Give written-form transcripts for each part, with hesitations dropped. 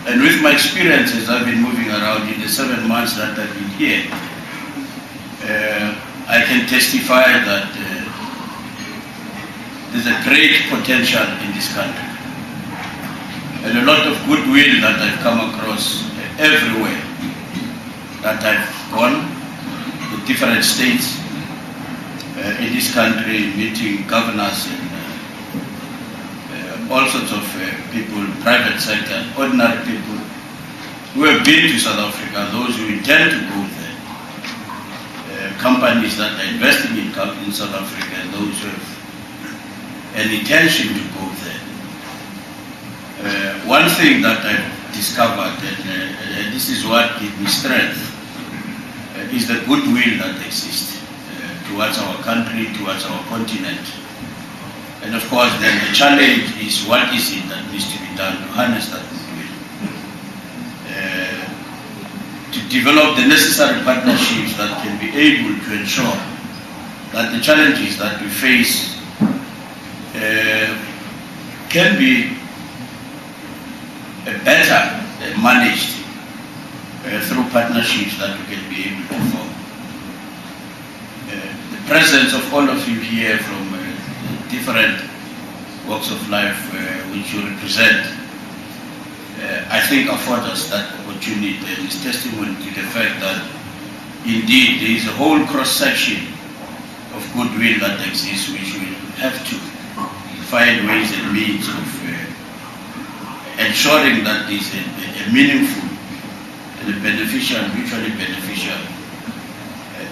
And with my experiences, I've been moving around in the 7 months that I've been here. I can testify that there's a great potential in this country. And a lot of goodwill that I've come across everywhere that I've gone to different states in this country, meeting governors and all sorts of people, private sector, ordinary people who have been to South Africa, those who intend to go there, companies that are investing in South Africa, and those who have an intention to go there. One thing that I've discovered, and this is what gives me strength, is the goodwill that exists towards our country, towards our continent. And of course, then the challenge is what is it that needs to be done to harness that goodwill, to develop the necessary partnerships that can be able to ensure that the challenges that we face can be better managed through partnerships that we can be able to form. The presence of all of you here from different walks of life which you represent, I think affords us that opportunity and is testimony to the fact that indeed there is a whole cross-section of goodwill that exists which we have to find ways and means of ensuring that there is a meaningful and a beneficial, mutually beneficial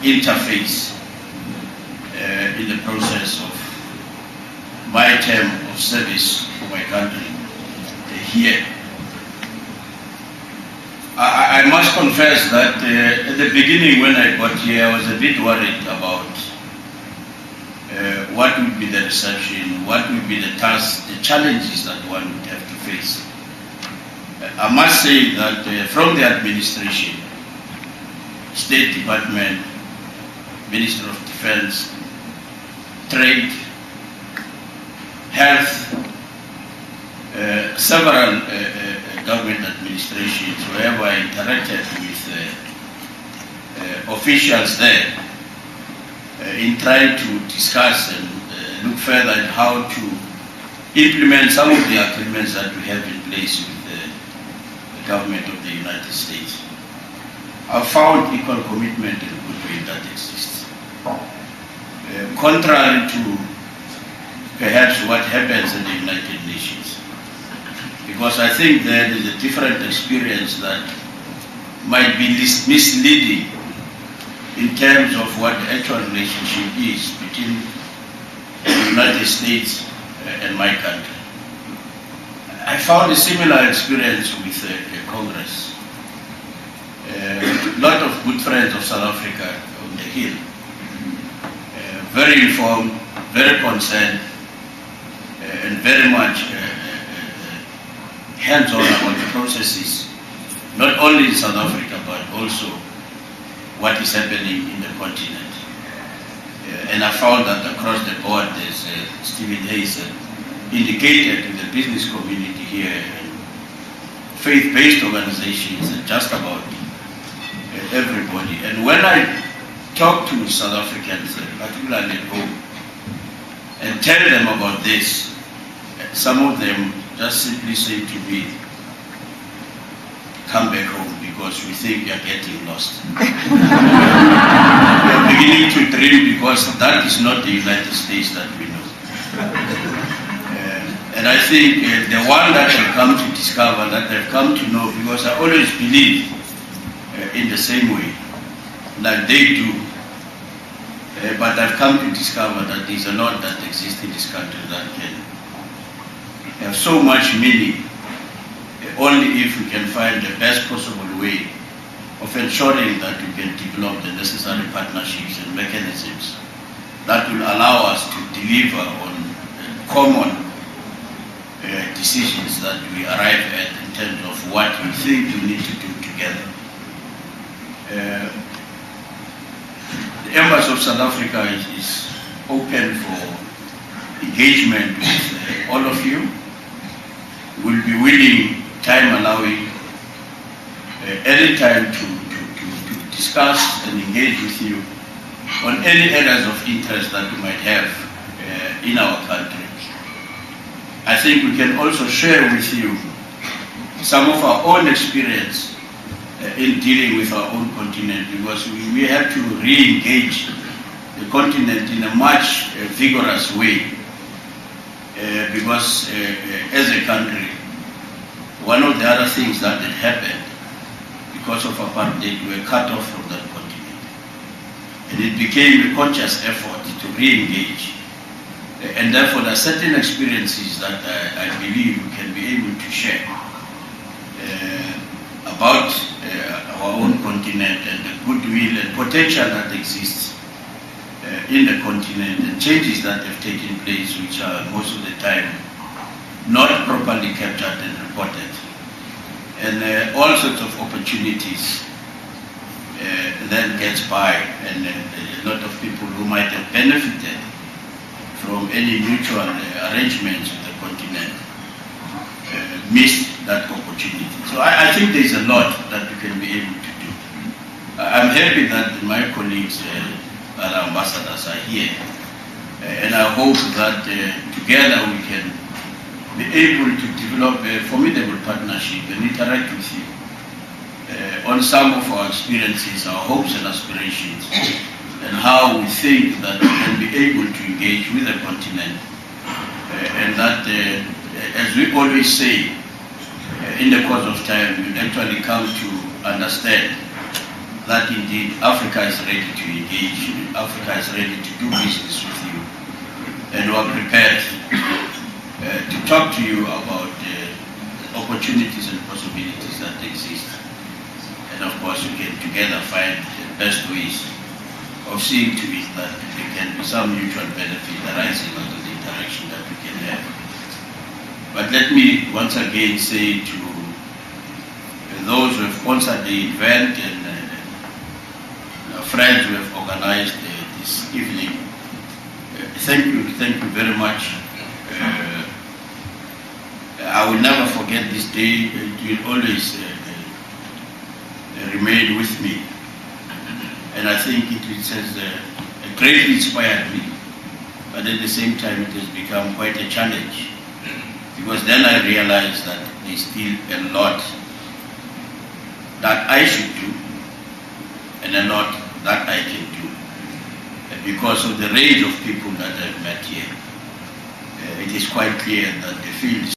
interface in the process of my term of service for my country here. I must confess that at the beginning when I got here, I was a bit worried about what would be the reception, what would be the tasks, the challenges that one would have to face. I must say that from the administration, State Department, Minister of Defense, Trade, Health, several government administrations, wherever I interacted with officials there, in trying to discuss and look further at how to implement some of the agreements that we have in place with the government of the United States. I've found equal commitment and goodwill that exists. Contrary to perhaps what happens in the United Nations. Because I think there is a different experience that might be misleading in terms of what the actual relationship is between the United States and my country. I found a similar experience with Congress. A lot of good friends of South Africa on the Hill, very informed, very concerned, and very much hands-on about the processes, not only in South Africa, but also what is happening in the continent. And I found that across the board, as Stephen Hayes indicated to the business community here, and faith-based organizations, and just about everybody. And when I talk to South Africans, particularly at home, and tell them about this, some of them just simply say to me, come back home because we think we are getting lost. We are beginning to dream because that is not the United States that we know. And I think the one that I've come to discover, that I've come to know, because I always believe in the same way, like they do, but I've come to discover that there's a lot that exists in this country that can have so much meaning only if we can find the best possible way of ensuring that we can develop the necessary partnerships and mechanisms that will allow us to deliver on common decisions that we arrive at in terms of what we think we need to do together. The Embassy of South Africa is open for engagement with all of you. We'll be willing, time allowing, any time to discuss and engage with you on any areas of interest that we might have in our country. I think we can also share with you some of our own experience in dealing with our own continent, because we have to re-engage the continent in a much vigorous way, because as a country, one of the other things that had happened because of apartheid, we were cut off from that continent, and it became a conscious effort to re-engage. And therefore, there are certain experiences that I believe we can be able to share about our own continent and the goodwill and potential that exists in the continent, and changes that have taken place, which are most of the time not properly captured and reported, and all sorts of opportunities then gets by, and a lot of people who might have benefited from any mutual arrangements with the continent missed that opportunity. So I think there's a lot that we can be able to do. I'm happy that my colleagues, our ambassadors, are here, and I hope that together we can be able to develop a formidable partnership and interact with you on some of our experiences, our hopes and aspirations, and how we think that we can be able to engage with the continent, and that, as we always say, in the course of time, we actually come to understand that indeed Africa is ready to engage, Africa is ready to do business with you, and we are prepared to talk to you about opportunities and possibilities that exist. And of course, we can together find the best ways of seeing to it that there can be some mutual benefit arising out of the interaction that we can have. But let me once again say to those who have sponsored the event and friends who have organized this evening, thank you very much. I will never forget this day. It will always remain with me. And I think it has greatly inspired me, but at the same time it has become quite a challenge, because then I realized that there's still a lot that I should do and a lot that I can do. And because of the range of people that I've met here, it is quite clear that the field is